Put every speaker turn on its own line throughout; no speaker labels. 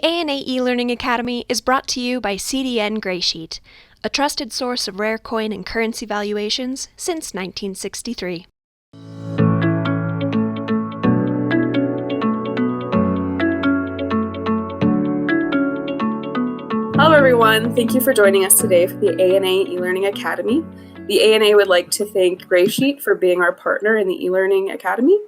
ANA eLearning Academy is brought to you by CDN Graysheet, a trusted source of rare coin and currency valuations since 1963.
Hello everyone, thank you for joining us today for the ANA eLearning Academy. The ANA would like to thank Graysheet for being our partner in the eLearning Academy.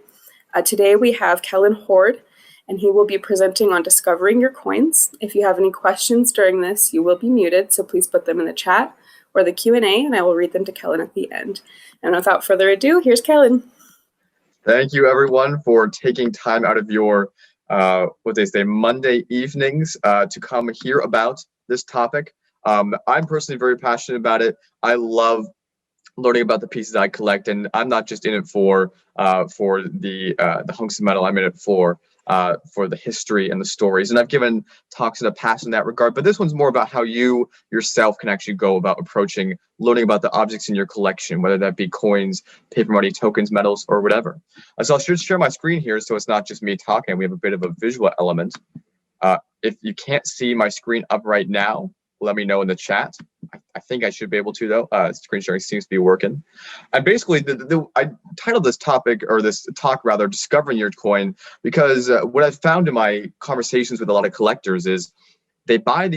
Today we have Kellen Hoard, and he will be presenting on discovering your coins. If you have any questions during this, you will be muted, so please put them in the chat or the Q&A, and I will read them to Kellen at the end. And without further ado, here's Kellen.
Thank you everyone for taking time out of your, Monday evenings to come hear about this topic. I'm personally very passionate about it. I love learning about the pieces I collect, and I'm not just in it for the hunks of metal. I'm in it for the history and the stories. And I've given talks in the past in that regard, but this one's more about how you yourself can actually go about approaching learning about the objects in your collection, whether that be coins, paper money, tokens, metals, or whatever. So I'll share my screen here so it's not just me talking. We have a bit of a visual element. If you can't see my screen up right now, let me know in the chat. I think I should be able to, though. Screen sharing seems to be working. And basically, I titled this topic, or this talk rather, Discovering Your Coin, because what I've found in my conversations with a lot of collectors is they buy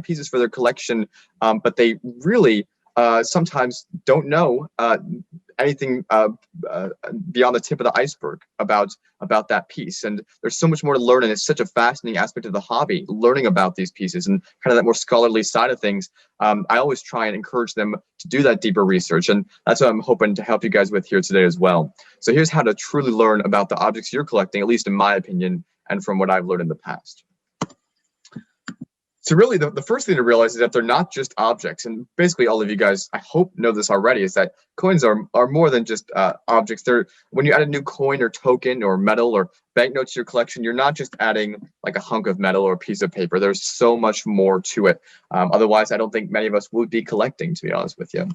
pieces for their collection, but they really sometimes don't know anything beyond the tip of the iceberg about that piece. And there's so much more to learn, and it's such a fascinating aspect of the hobby, learning about these pieces and kind of that more scholarly side of things. I always try and encourage them to do that deeper research, and that's what I'm hoping to help you guys with here today as well. So here's how to truly learn about the objects you're collecting, at least in my opinion, and from what I've learned in the past. So really, the first thing to realize is that they're not just objects. And basically, all of you guys, I hope, know this already, is that coins are more than just objects. When you add a new coin or token or metal or banknote to your collection, you're not just adding like a hunk of metal or a piece of paper. There's so much more to it. Otherwise, I don't think many of us would be collecting, to be honest with you.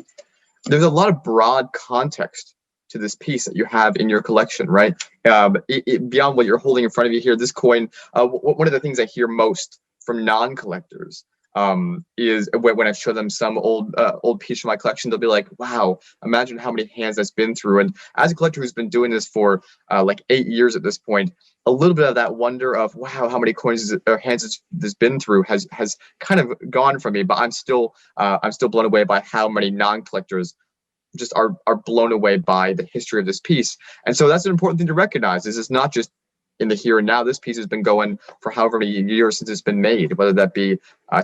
There's a lot of broad context to this piece that you have in your collection, right? Beyond what you're holding in front of you here, this coin, one of the things I hear most from non-collectors is when I show them some old piece from my collection, they'll be like, wow, imagine how many hands that's been through. And as a collector who's been doing this for like 8 years at this point, a little bit of that wonder of, wow, how many coins or hands this been through has kind of gone from me. But I'm still blown away by how many non-collectors just are blown away by the history of this piece. And so that's an important thing to recognize, is it's not just in the here and now. This piece has been going for however many years since it's been made, whether that be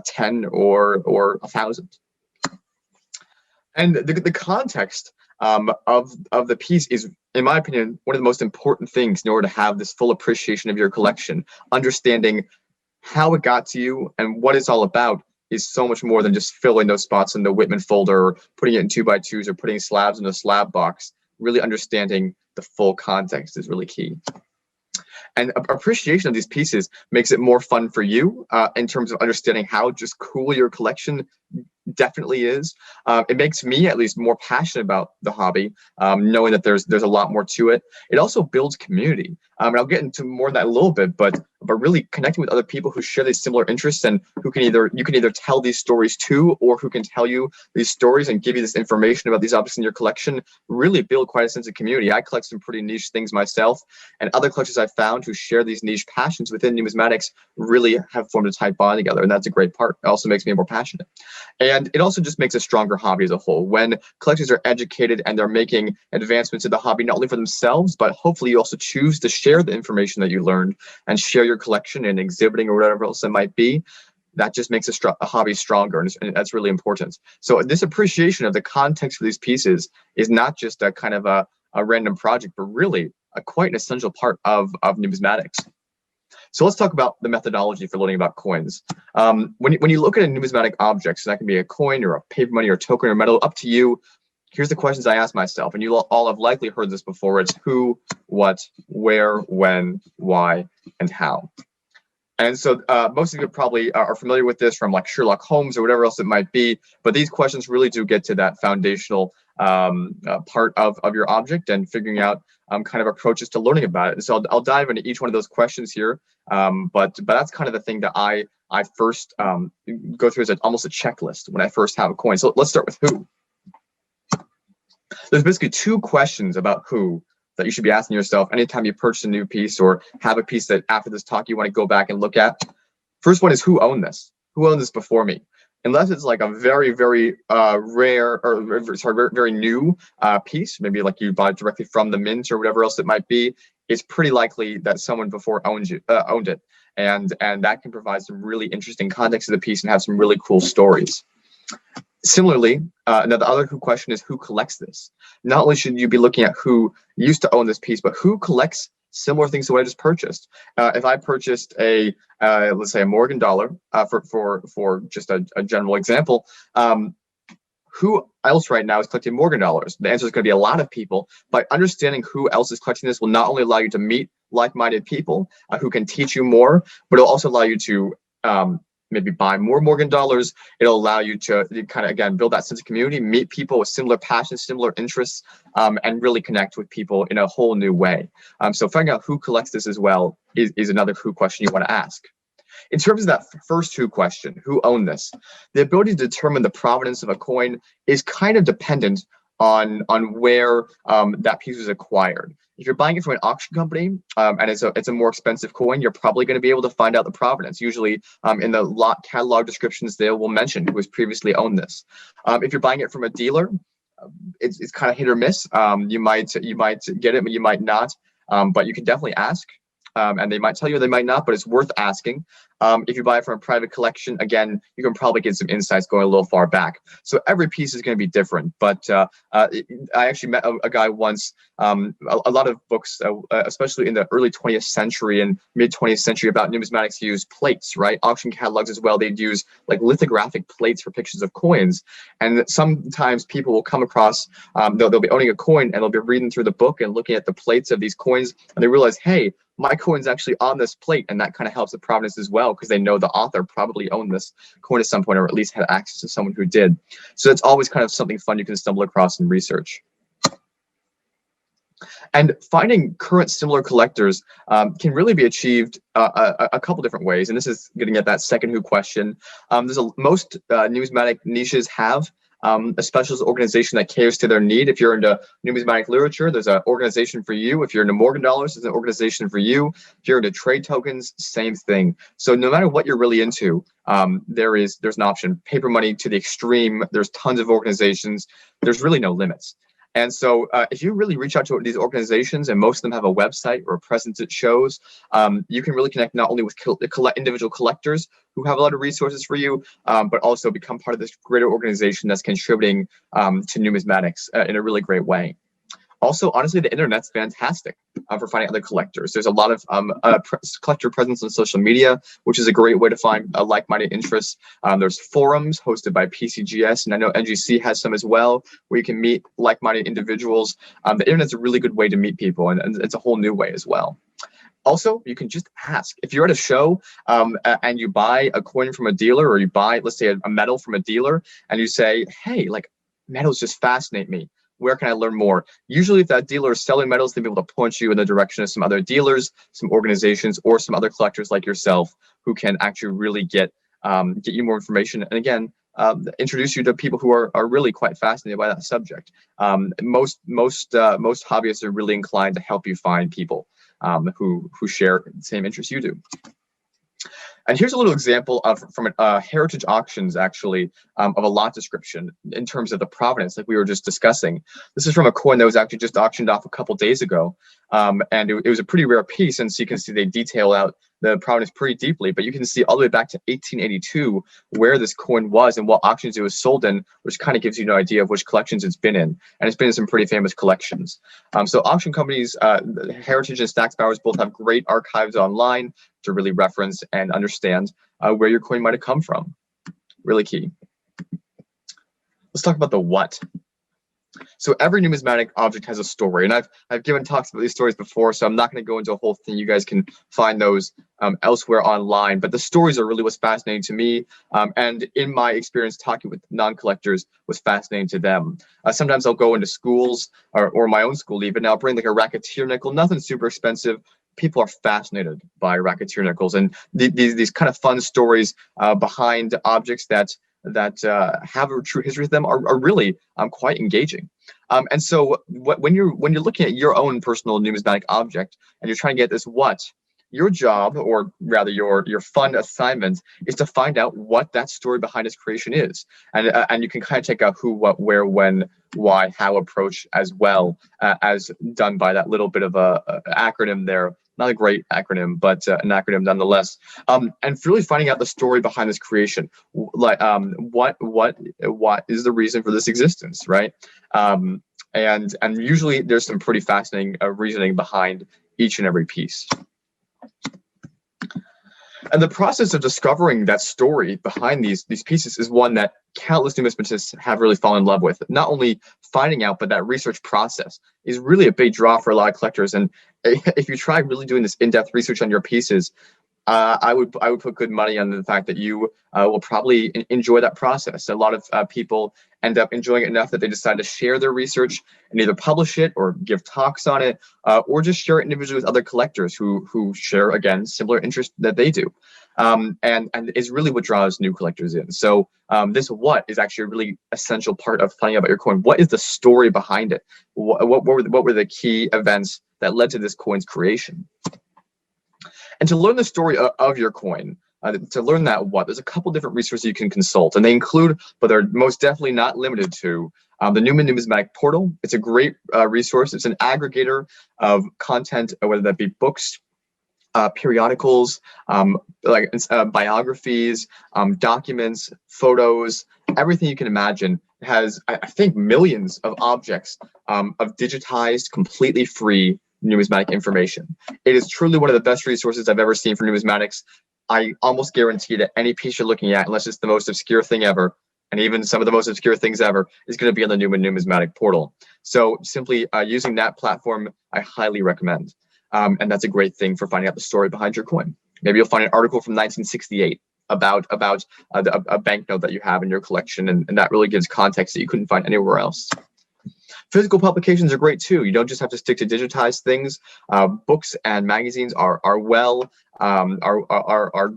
10 or 1,000. And the context of the piece is, in my opinion, one of the most important things in order to have this full appreciation of your collection. Understanding how it got to you and what it's all about is so much more than just filling those spots in the Whitman folder or putting it in 2x2s or putting slabs in a slab box. Really understanding the full context is really key. And appreciation of these pieces makes it more fun for you in terms of understanding how just cool your collection definitely is. It makes me at least more passionate about the hobby, knowing that there's a lot more to it. It also builds community. And I'll get into more of that in a little bit, but really connecting with other people who share these similar interests and who you can either tell these stories to, or who can tell you these stories and give you this information about these objects in your collection, really build quite a sense of community. I collect some pretty niche things myself, and other collectors I've found who share these niche passions within numismatics really have formed a tight bond together, and that's a great part. It also makes me more passionate. And it also just makes a stronger hobby as a whole. When collectors are educated and they're making advancements in the hobby, not only for themselves, but hopefully you also choose to share the information that you learned and share your collection and exhibiting or whatever else it might be, that just makes a hobby stronger, and that's really important. So this appreciation of the context for these pieces is not just a kind of a random project, but really quite an essential part of numismatics. So let's talk about the methodology for learning about coins. When you look at a numismatic object, so that can be a coin or a paper money or a token or metal, up to you. Here's the questions I ask myself, and you all have likely heard this before. It's who, what, where, when, why, and how. And so most of you probably are familiar with this from like Sherlock Holmes or whatever else it might be, but these questions really do get to that foundational part of your object and figuring out kind of approaches to learning about it. And so I'll dive into each one of those questions here, but that's kind of the thing that I first go through as almost a checklist when I first have a coin. So let's start with who. There's basically two questions about who that you should be asking yourself anytime you purchase a new piece or have a piece that after this talk you want to go back and look at. First one is, who owned this? Who owned this before me? Unless it's like a very, very rare or very new piece, maybe like you bought it directly from the mint or whatever else it might be, it's pretty likely that someone before owned it. And that can provide some really interesting context to the piece and have some really cool stories. Similarly, now the other who question is, who collects this? Not only should you be looking at who used to own this piece, but who collects similar things to what I just purchased. If I purchased let's say a Morgan dollar for just a general example, who else right now is collecting Morgan dollars? The answer is going to be a lot of people. By understanding who else is collecting this will not only allow you to meet like-minded people who can teach you more, but it'll also allow you to maybe buy more Morgan dollars. It'll allow you to kind of, again, build that sense of community, meet people with similar passions, similar interests, and really connect with people in a whole new way. So finding out who collects this as well is another who question you want to ask. In terms of that first who question, who owned this, the ability to determine the provenance of a coin is kind of dependent on where that piece was acquired. If you're buying it from an auction company and it's a more expensive coin, you're probably going to be able to find out the provenance. Usually in the lot catalog descriptions, they will mention who has previously owned this. If you're buying it from a dealer, it's kind of hit or miss. You might get it, but you might not. But you can definitely ask. And they might tell you, they might not, but it's worth asking. If you buy it from a private collection, again, you can probably get some insights going a little far back. So every piece is going to be different. But I actually met a guy once, a lot of books, especially in the early 20th century and mid 20th century about numismatics use plates, right? Auction catalogs as well. They'd use like lithographic plates for pictures of coins. And sometimes people will come across, they'll be owning a coin and they'll be reading through the book and looking at the plates of these coins. And they realize, hey, my coin's actually on this plate, and that kind of helps the provenance as well because they know the author probably owned this coin at some point or at least had access to someone who did. So it's always kind of something fun you can stumble across in research. And finding current similar collectors can really be achieved a couple different ways. And this is getting at that second who question. Most numismatic niches have a specialist organization that caters to their need. If you're into numismatic literature, there's an organization for you. If you're into Morgan dollars, there's an organization for you. If you're into trade tokens, same thing. So no matter what you're really into, there's an option. Paper money to the extreme, there's tons of organizations. There's really no limits. And so if you really reach out to these organizations, and most of them have a website or a presence it shows, you can really connect not only with individual collectors who have a lot of resources for you, but also become part of this greater organization that's contributing to numismatics in a really great way. Also, honestly, the internet's fantastic for finding other collectors. There's a lot of collector presence on social media, which is a great way to find like-minded interests. There's forums hosted by PCGS, and I know NGC has some as well, where you can meet like-minded individuals. The internet's a really good way to meet people, and it's a whole new way as well. Also, you can just ask. If you're at a show and you buy a coin from a dealer, or you buy, let's say, a medal from a dealer, and you say, hey, like, medals just fascinate me. Where can I learn more? Usually if that dealer is selling medals, they'll be able to point you in the direction of some other dealers, some organizations, or some other collectors like yourself who can actually really get you more information. And again, introduce you to people who are really quite fascinated by that subject. Most hobbyists are really inclined to help you find people who share the same interests you do. And here's a little example from heritage auctions, actually, of a lot description in terms of the provenance, like we were just discussing. This is from a coin that was actually just auctioned off a couple days ago. And it was a pretty rare piece. And so you can see they detail out the provenance pretty deeply, but you can see all the way back to 1882 where this coin was and what auctions it was sold in, which kind of gives you an idea of which collections it's been in. And it's been in some pretty famous collections. So auction companies, Heritage and Stack's Bowers both have great archives online to really reference and understand where your coin might have come from. Really key. Let's talk about the what. So every numismatic object has a story, and I've given talks about these stories before, so I'm not going to go into a whole thing. You guys can find those elsewhere online. But the stories are really what's fascinating to me, and in my experience talking with non-collectors was fascinating to them. Sometimes I'll go into schools or my own school even. And I'll bring like a racketeer nickel, nothing super expensive. People are fascinated by racketeer nickels and these kind of fun stories behind objects that have a true history to them are really quite engaging. And so when you're looking at your own personal numismatic object and you're trying to get this your job, or rather your fun assignment, is to find out what that story behind its creation is. And you can kind of take out who, what, where, when, why, how approach as well as done by that little bit of a acronym there. Not a great acronym, but an acronym nonetheless. And really finding out the story behind this creation, like what is the reason for this existence, right? And usually there's some pretty fascinating reasoning behind each and every piece. And the process of discovering that story behind these pieces is one that countless numismatists have really fallen in love with. Not only finding out, but that research process is really a big draw for a lot of collectors. And if you try really doing this in-depth research on your pieces, I would put good money on the fact that you will probably enjoy that process. A lot of people end up enjoying it enough that they decide to share their research and either publish it or give talks on it, or just share it individually with other collectors who share, again, similar interests that they do. And is really what draws new collectors in. So this what is actually a really essential part of finding out about your coin. What is the story behind it? What were the key events that led to this coin's creation? And to learn the story of your coin, to learn that there's a couple different resources you can consult, and they include, but they're most definitely not limited to, the Newman Numismatic Portal. It's a great resource. It's an aggregator of content, whether that be books, periodicals, biographies, documents, photos, everything you can imagine. It has, I think, millions of objects of digitized, completely free numismatic information. It is truly one of the best resources I've ever seen for numismatics. I almost guarantee that any piece you're looking at, unless it's the most obscure thing ever, and even some of the most obscure things ever, is going to be on the Newman Numismatic Portal. So simply using that platform, I highly recommend. And that's a great thing for finding out the story behind your coin. Maybe you'll find an article from 1968 about a banknote that you have in your collection, and that really gives context that you couldn't find anywhere else. Physical publications are great too. You don't just have to stick to digitized things. Books and magazines are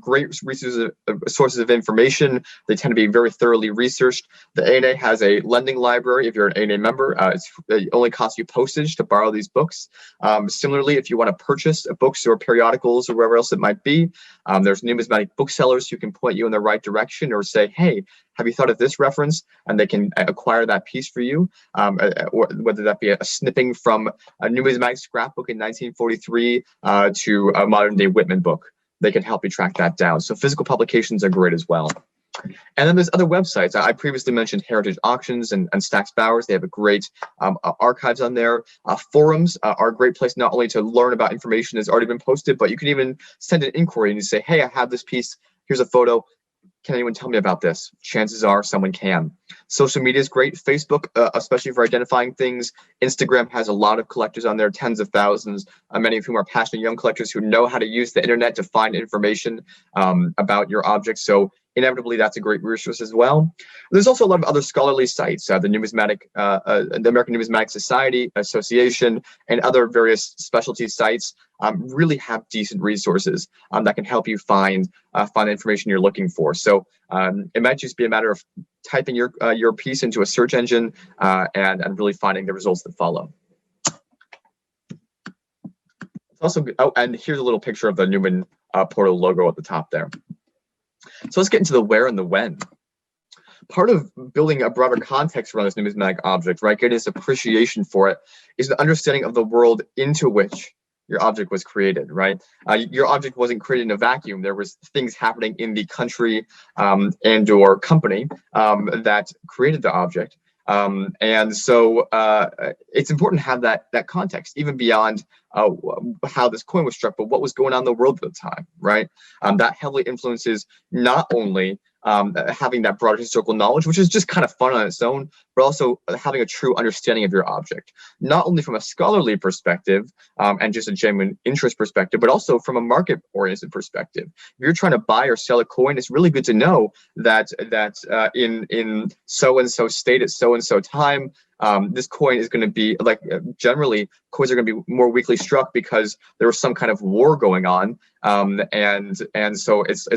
great sources of information. They tend to be very thoroughly researched. The ANA has a lending library. If you're an ANA member, it only costs you postage to borrow these books. Similarly, if you want to purchase books or periodicals or wherever else it might be, there's numismatic booksellers who can point you in the right direction or say, hey, have you thought of this reference? And they can acquire that piece for you, or whether that be a snipping from a numismatic scrapbook in 1943 to a modern day Whitman book. They can help you track that down. So physical publications are great as well. And then there's other websites. I previously mentioned Heritage Auctions and Stax Bowers. They have a great archives on there. Forums are a great place not only to learn about information that's already been posted, but you can even send an inquiry and you say, hey, I have this piece. Here's a photo. Can anyone tell me about this? Chances are someone can. Social media is great. Facebook, especially for identifying things. Instagram has a lot of collectors on there, tens of thousands, many of whom are passionate young collectors who know how to use the internet to find information about your objects. So inevitably, that's a great resource as well. There's also a lot of other scholarly sites, the American Numismatic Society Association, and other various specialty sites really have decent resources that can help you find the information you're looking for. So it might just be a matter of typing your piece into a search engine and really finding the results that follow. Also, and here's a little picture of the Newman Portal logo at the top there. So let's get into the where and the when. Part of building a broader context around this numismatic object, right, getting this appreciation for it, is the understanding of the world into which your object was created, right? Your object wasn't created in a vacuum. There was things happening in the country and or company that created the object. And so it's important to have that context, even beyond how this coin was struck, but what was going on in the world at the time, right? That heavily influences not only having that broader historical knowledge, which is just kind of fun on its own, but also having a true understanding of your object, not only from a scholarly perspective and just a genuine interest perspective, but also from a market-oriented perspective. If you're trying to buy or sell a coin, it's really good to know that in so-and-so state at so-and-so time, this coin is going to be like generally coins are going to be more weakly struck because there was some kind of war going on, and so it's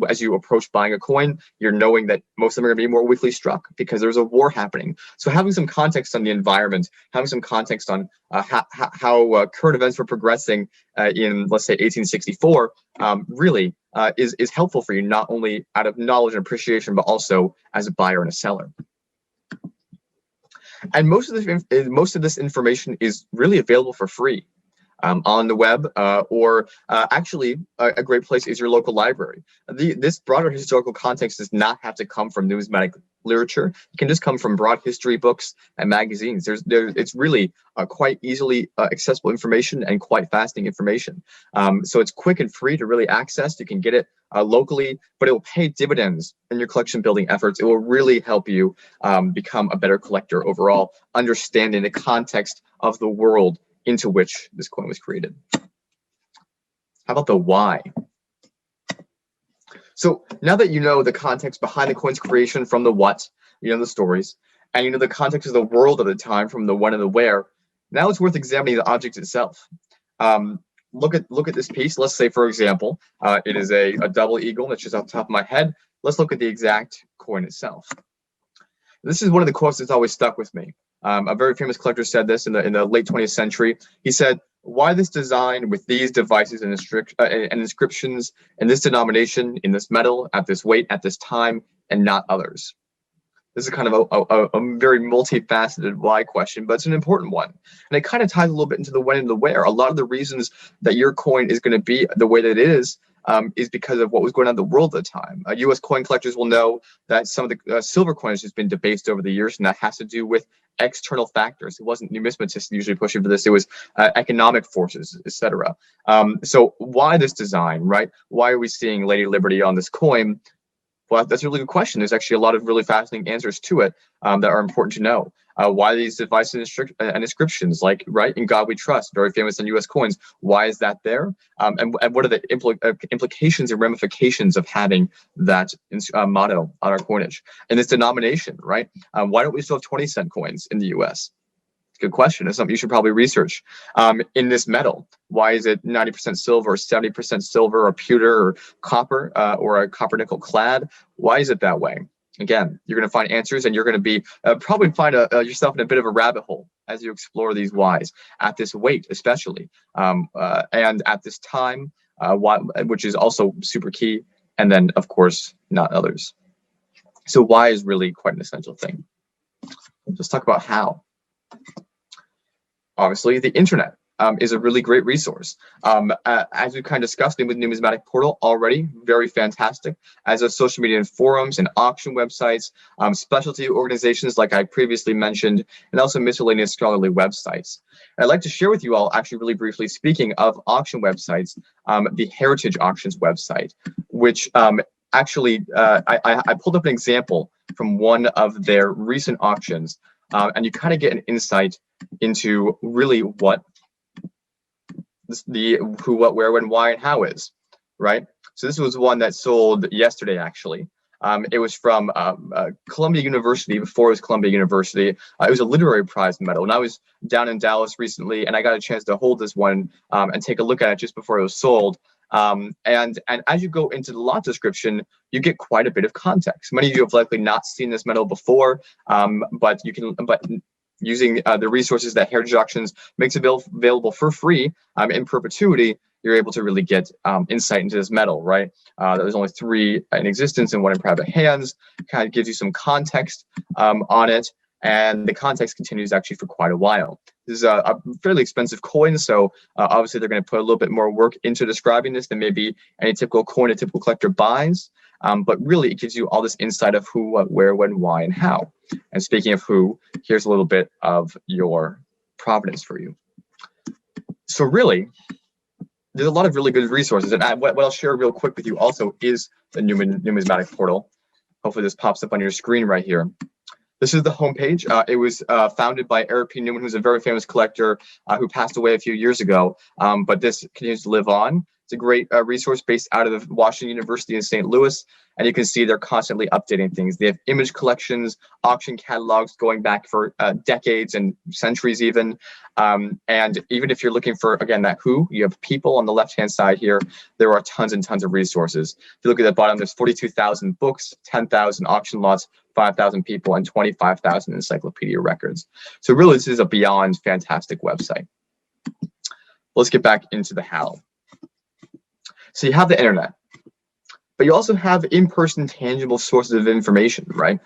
as you approach buying a coin, you're knowing that most of them are going to be more weakly struck because there's a war happening. So having some context on the environment, having some context on how current events were progressing in, let's say, 1864, really is helpful for you, not only out of knowledge and appreciation, but also as a buyer and a seller. And most of this information is really available for free on the web, or actually a great place is your local library. This broader historical context does not have to come from numismatic literature. It can just come from broad history books and magazines. It's really quite easily accessible information and quite fascinating information. So it's quick and free to really access. You can get it locally, but it will pay dividends in your collection building efforts. It will really help you become a better collector overall, understanding the context of the world into which this coin was created. How about the why? So now that you know the context behind the coin's creation from the what, you know the stories, and you know the context of the world at the time from the when and the where, now it's worth examining the object itself. Look at this piece. Let's say, for example, it is a double eagle. That's just off the top of my head. Let's look at the exact coin itself. This is one of the quotes that's always stuck with me. A very famous collector said this in the late 20th century. He said, "Why this design with these devices and inscriptions in this denomination, in this metal, at this weight, at this time, and not others?" This is kind of a very multifaceted why question, but it's an important one. And it kind of ties a little bit into the when and the where. A lot of the reasons that your coin is going to be the way that it is because of what was going on in the world at the time. U.S. coin collectors will know that some of the silver coinage has been debased over the years, and that has to do with external factors. It wasn't numismatists usually pushing for this. It was economic forces, etc. So why this design, right? Why are we seeing Lady Liberty on this coin? Well, that's a really good question. There's actually a lot of really fascinating answers to it that are important to know. Why these devices and inscriptions, like, right, "In God We Trust," very famous on U.S. coins. Why is that there? And what are the implications and ramifications of having that motto on our coinage? And this denomination, right? Why don't we still have 20-cent coins in the U.S.? Good question. It's something you should probably research. In this metal, why is it 90% silver or 70% silver or pewter or copper or a copper nickel clad? Why is it that way? Again, you're going to find answers, and you're going to be probably find yourself in a bit of a rabbit hole as you explore these whys at this weight, especially, and at this time, which is also super key. And then, of course, not others. So why is really quite an essential thing. Let's talk about how. Obviously, the internet is a really great resource. As we kind of discussed with Numismatic Portal already, very fantastic. As a social media and forums and auction websites, specialty organizations like I previously mentioned, and also miscellaneous scholarly websites. And I'd like to share with you all, actually really briefly, speaking of auction websites, the Heritage Auctions website, which actually, I pulled up an example from one of their recent auctions, and you kind of get an insight into really what the who, what, where, when, why, and how is, right? So this was one that sold yesterday, actually. It was from Columbia University, before it was Columbia University. It was a literary prize medal. And I was down in Dallas recently, and I got a chance to hold this one and take a look at it just before it was sold. And as you go into the lot description, you get quite a bit of context. Many of you have likely not seen this medal before, but using the resources that Heritage Auctions makes available for free in perpetuity, you're able to really get insight into this medal, right? There's only 3 in existence and 1 in private hands. Kind of gives you some context on it, and the context continues actually for quite a while. This is a fairly expensive coin, so obviously they're going to put a little bit more work into describing this than maybe any typical coin a typical collector buys. But really, it gives you all this insight of who, what, where, when, why, and how. And speaking of who, here's a little bit of your provenance for you. So really, there's a lot of really good resources. And what I'll share real quick with you also is the numismatic portal. Hopefully this pops up on your screen right here. This is the homepage. It was founded by Eric P. Newman, who's a very famous collector who passed away a few years ago. But this continues to live on. It's a great resource based out of Washington University in St. Louis. And you can see they're constantly updating things. They have image collections, auction catalogs going back for decades and centuries even. And even if you're looking for, again, that who, you have people on the left-hand side here. There are tons and tons of resources. If you look at the bottom, there's 42,000 books, 10,000 auction lots, 5,000 people, and 25,000 encyclopedia records. So really, this is a beyond fantastic website. Let's get back into the how. So you have the internet, but you also have in-person tangible sources of information, right?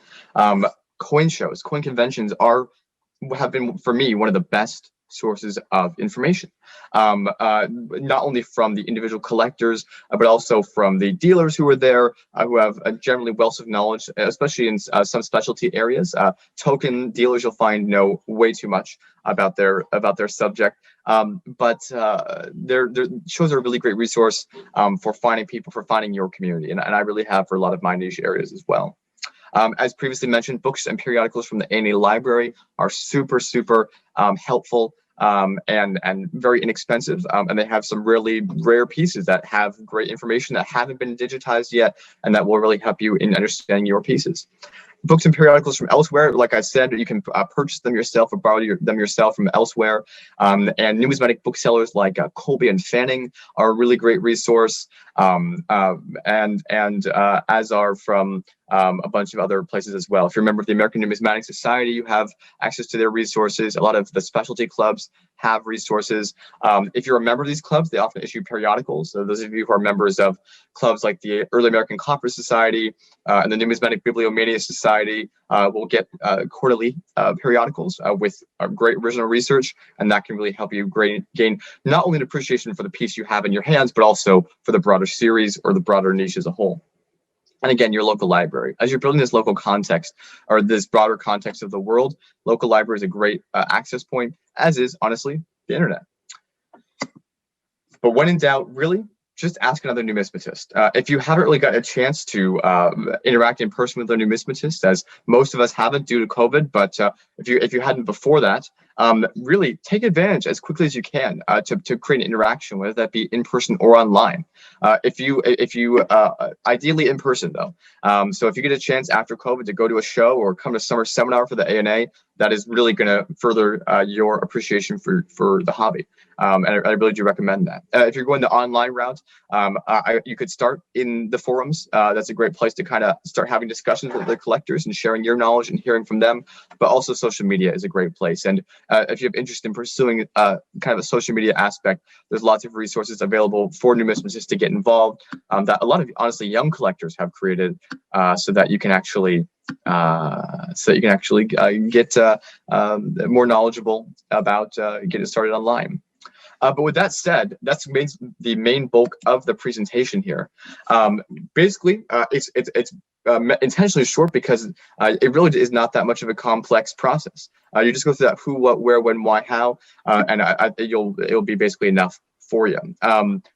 Coin shows, coin conventions have been, for me, one of the best sources of information, not only from the individual collectors, but also from the dealers who are there, who have a generally wealth of knowledge, especially in some specialty areas. Token dealers you'll find know way too much about their subject, but their shows are a really great resource for finding people, for finding your community, and I really have for a lot of my niche areas as well. As previously mentioned, books and periodicals from the ANA library are super helpful and very inexpensive, and they have some really rare pieces that have great information that haven't been digitized yet, and that will really help you in understanding your pieces. Books and periodicals from elsewhere, like I said, you can purchase them yourself or borrow them yourself from elsewhere. And numismatic booksellers like Colby and Fanning are a really great resource, as are from a bunch of other places as well. If you're a member of the American Numismatic Society, you have access to their resources. A lot of the specialty clubs have resources. If you're a member of these clubs, they often issue periodicals. So those of you who are members of clubs like the Early American Copper Society and the Numismatic Bibliomania Society will get quarterly periodicals with great original research, and that can really help you gain not only an appreciation for the piece you have in your hands, but also for the broader series or the broader niche as a whole. And again, your local library. As you're building this local context or this broader context of the world, local library is a great access point, as is, honestly, the internet. But when in doubt, really, just ask another numismatist. If you haven't really got a chance to interact in person with a numismatist, as most of us haven't due to COVID, but if you hadn't before that, really take advantage as quickly as you can to create an interaction, whether that be in person or online. If you ideally in person though. So if you get a chance after COVID to go to a show or come to a summer seminar for the ANA, that is really going to further your appreciation for the hobby. And I really do recommend that. If you're going the online route, you could start in the forums. That's a great place to kind of start having discussions with the collectors and sharing your knowledge and hearing from them. But also social media is a great place. And if you have interest in pursuing kind of a social media aspect, there's lots of resources available for numismatists to get involved that a lot of honestly young collectors have created so that you can actually get more knowledgeable about getting started online. But with that said, that's the main bulk of the presentation here. Basically, it's intentionally short because it really is not that much of a complex process. You just go through that who, what, where, when, why, how, and it'll be basically enough for you.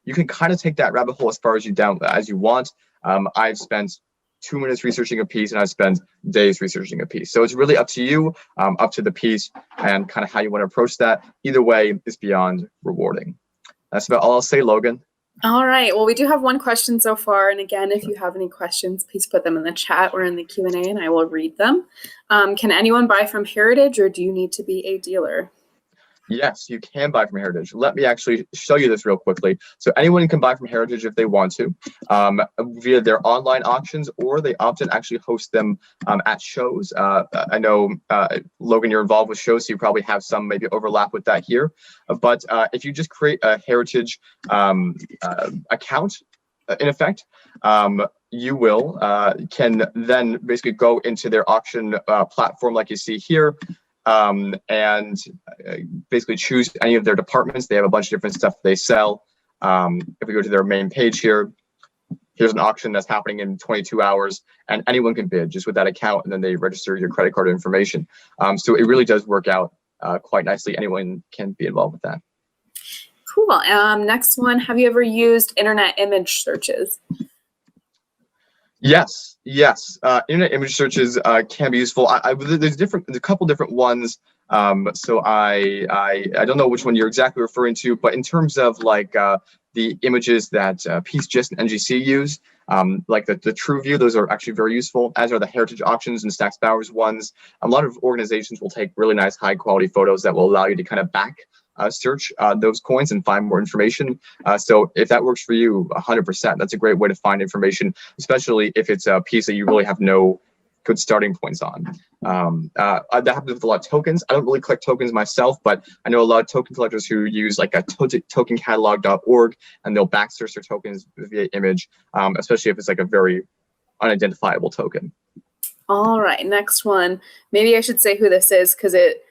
You can kind of take that rabbit hole as far as you want. I've spent 2 minutes researching a piece, and I spend days researching a piece. So it's really up to you, up to the piece, and kind of how you want to approach that. Either way is beyond rewarding. That's about all I'll say, Logan.
All right. Well, we do have one question so far. And again, if you have any questions, please put them in the chat or in the Q&A, and I will read them. Can anyone buy from Heritage, or do you need to be a dealer?
Yes, you can buy from Heritage. Let me actually show you this real quickly. So anyone can buy from Heritage if they want to, via their online auctions, or they often actually host them at shows. I know, Logan, you're involved with shows, so you probably have some maybe overlap with that here. But if you just create a Heritage account, in effect, you can then basically go into their auction platform like you see here, and basically choose any of their departments. They have a bunch of different stuff they sell. If we go to their main page here, here's an auction that's happening in 22 hours, and anyone can bid just with that account, and then they register your credit card information. So it really does work out quite nicely. Anyone can be involved with that.
Cool. Next one, have you ever used internet image searches?
Yes, yes. Internet image searches can be useful. There's a couple different ones. So I don't know which one you're exactly referring to, but in terms of like the images that PeaceGist and NGC use, like the TrueView, those are actually very useful, as are the Heritage Auctions and Stax Bowers ones. A lot of organizations will take really nice, high quality photos that will allow you to kind of back search those coins and find more information. So if that works for you, 100%, that's a great way to find information, especially if it's a piece that you really have no good starting points on. That happens with a lot of tokens. I don't really collect tokens myself, but I know a lot of token collectors who use like a tokencatalog.org, and they'll back search their tokens via image, especially if it's like a very unidentifiable token.
All right, next one. Maybe I should say who this is because it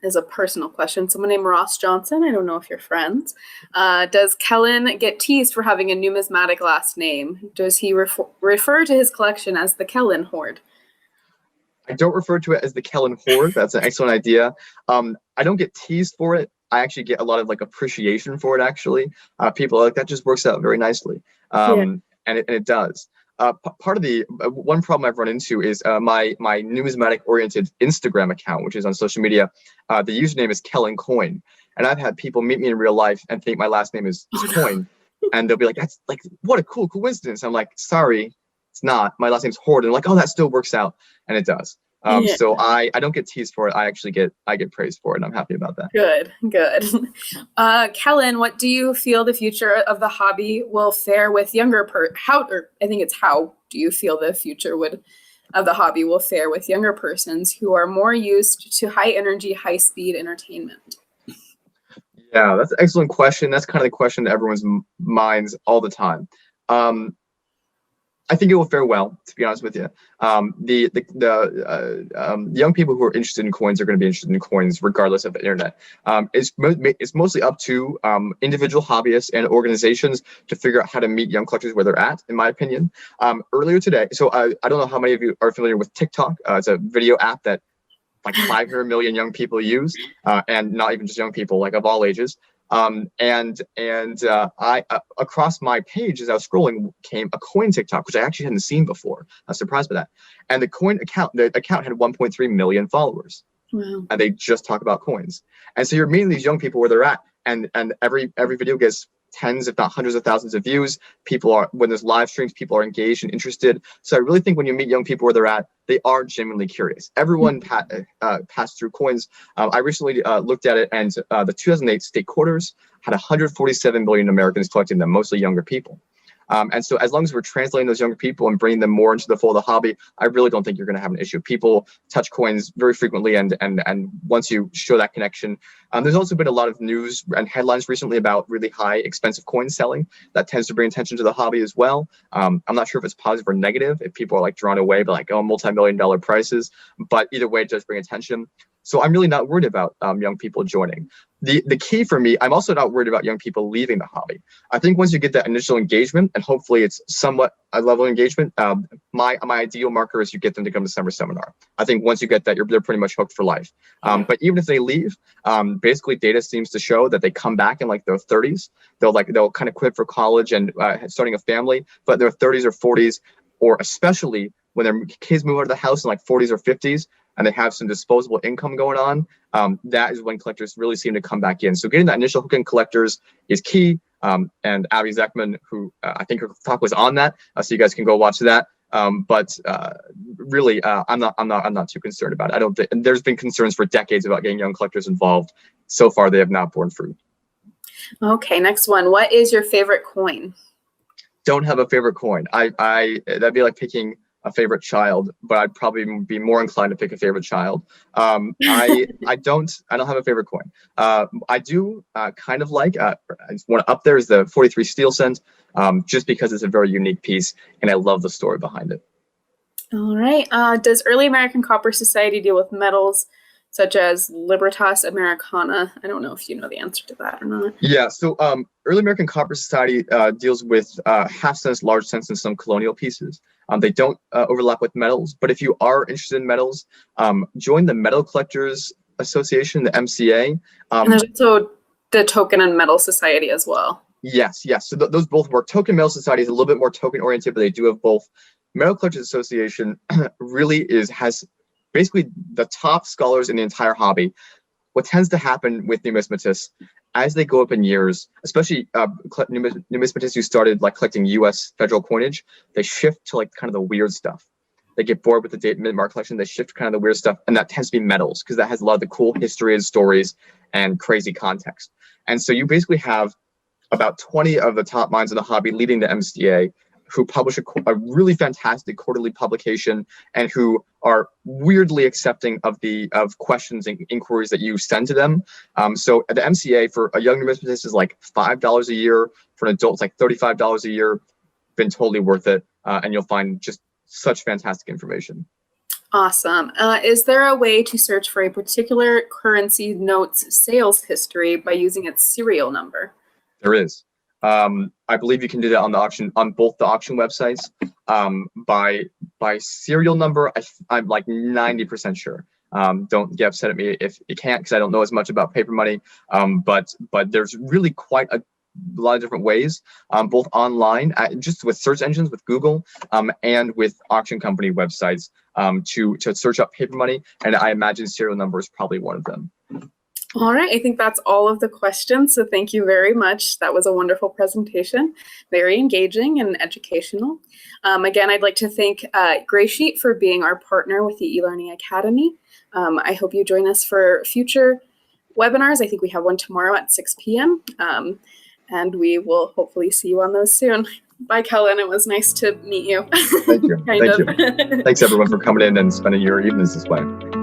is a personal question. Someone named Ross Johnson. I don't know if you're friends. Does Kellen get teased for having a numismatic last name? Does he refer to his collection as the Kellen Hoard?
I don't refer to it as the Kellen Hoard. That's an excellent idea. I don't get teased for it. I actually get a lot of like appreciation for it, actually. People are like, that just works out very nicely. And it does. Part of the one problem I've run into is my numismatic oriented Instagram account, which is on social media. The username is Kellen Coin, and I've had people meet me in real life and think my last name is Coin, and they'll be like, "That's like what a cool coincidence." I'm like, "Sorry, it's not. My last name's Hoard." And like, "Oh, that still works out," and it does. So I don't get teased for it. I actually get praised for it, and I'm happy about that.
Good. Kellen, what do you feel the future of the hobby will fare with younger how do you feel the future of the hobby will fare with younger persons who are more used to high energy, high speed entertainment?
Yeah, that's an excellent question. That's kind of the question in everyone's minds all the time. I think it will fare well, to be honest with you. Young people who are interested in coins are going to be interested in coins regardless of the internet. It's mostly up to individual hobbyists and organizations to figure out how to meet young collectors where they're at, in my opinion. Earlier today, so I don't know how many of you are familiar with TikTok. It's a video app that like 500 million young people use, and not even just young people, like of all ages. I across my page as I was scrolling came a coin TikTok, which I actually hadn't seen before. I was surprised by that. And the account had 1.3 million followers.
Wow.
And they just talk about coins. And so you're meeting these young people where they're at, and every video gets tens, if not hundreds of thousands of views. When there's live streams, people are engaged and interested. So I really think when you meet young people where they're at, they are genuinely curious. Everyone passed through coins. I recently looked at it, and the 2008 state quarters had 147 million Americans collecting them, mostly younger people. And so as long as we're translating those younger people and bringing them more into the fold of the hobby, I really don't think you're going to have an issue. People touch coins very frequently, and once you show that connection, there's also been a lot of news and headlines recently about really high, expensive coins selling. That tends to bring attention to the hobby as well. I'm not sure if it's positive or negative, if people are like drawn away by like, oh, multi-million-dollar prices, but either way, it does bring attention. So I'm really not worried about young people joining. The key for me, I'm also not worried about young people leaving the hobby. I think once you get that initial engagement, and hopefully it's somewhat a level of engagement, my ideal marker is you get them to come to summer seminar. I think once you get that, they're pretty much hooked for life. But even if they leave, basically data seems to show that they come back in like their 30s. They'll kind of quit for college and starting a family, but their 30s or 40s, or especially when their kids move out of the house in like 40s or 50s, and they have some disposable income going on, that is when collectors really seem to come back in. So getting that initial hook in collectors is key. And Abby Zeckman, who I think her talk was on that, so you guys can go watch that. But really, I'm not too concerned about it. I don't think there's been concerns for decades about getting young collectors involved. So far, they have not borne fruit.
Okay, next one. What is your favorite coin?
Don't have a favorite coin. That'd be like picking a favorite child, but I'd probably be more inclined to pick a favorite child. I don't have a favorite coin. I do kind of like, one up there is the 43 steel cent, just because it's a very unique piece and I love the story behind it.
All right. Does Early American Copper Society deal with metals such as Libertas Americana? I don't know if you know the answer to that or not.
Yeah, so Early American Copper Society deals with half cents, large cents, and some colonial pieces. They don't overlap with metals, but if you are interested in metals, join the Metal Collectors Association, the MCA.
And there's also the Token and Metal Society as well.
Yes. So those both work. Token Metal Society is a little bit more token oriented, but they do have both. Metal Collectors Association really has basically the top scholars in the entire hobby. What tends to happen with numismatists as they go up in years, especially numismatists who started like collecting U.S. federal coinage, they shift to like kind of the weird stuff. They get bored with the date mint mark collection. They shift to kind of the weird stuff, and that tends to be metals because that has a lot of the cool history and stories and crazy context. And so you basically have about 20 of the top minds in the hobby leading the MCA who publish a really fantastic quarterly publication and who are weirdly accepting of questions and inquiries that you send to them. So at the MCA for a young numismatist is like $5 a year. For an adult, it's like $35 a year. Been totally worth it, and you'll find just such fantastic information.
Awesome. Is there a way to search for a particular currency note's sales history by using its serial number?
There is. I believe you can do that on the auction, on both the auction websites. By serial number, I'm like 90% sure. Don't get upset at me if you can't, because I don't know as much about paper money. But there's really quite a lot of different ways, both online, just with search engines, with Google, and with auction company websites, to search up paper money. And I imagine serial number is probably one of them.
All right, I think that's all of the questions. So thank you very much. That was a wonderful presentation, very engaging and educational. Again, I'd like to thank Graysheet for being our partner with the eLearning Academy. I hope you join us for future webinars. I think we have one tomorrow at 6 p.m. And we will hopefully see you on those soon. Bye, Kellen. It was nice to meet you.
Thank you. Thank you. Thanks, everyone, for coming in and spending your evenings this way.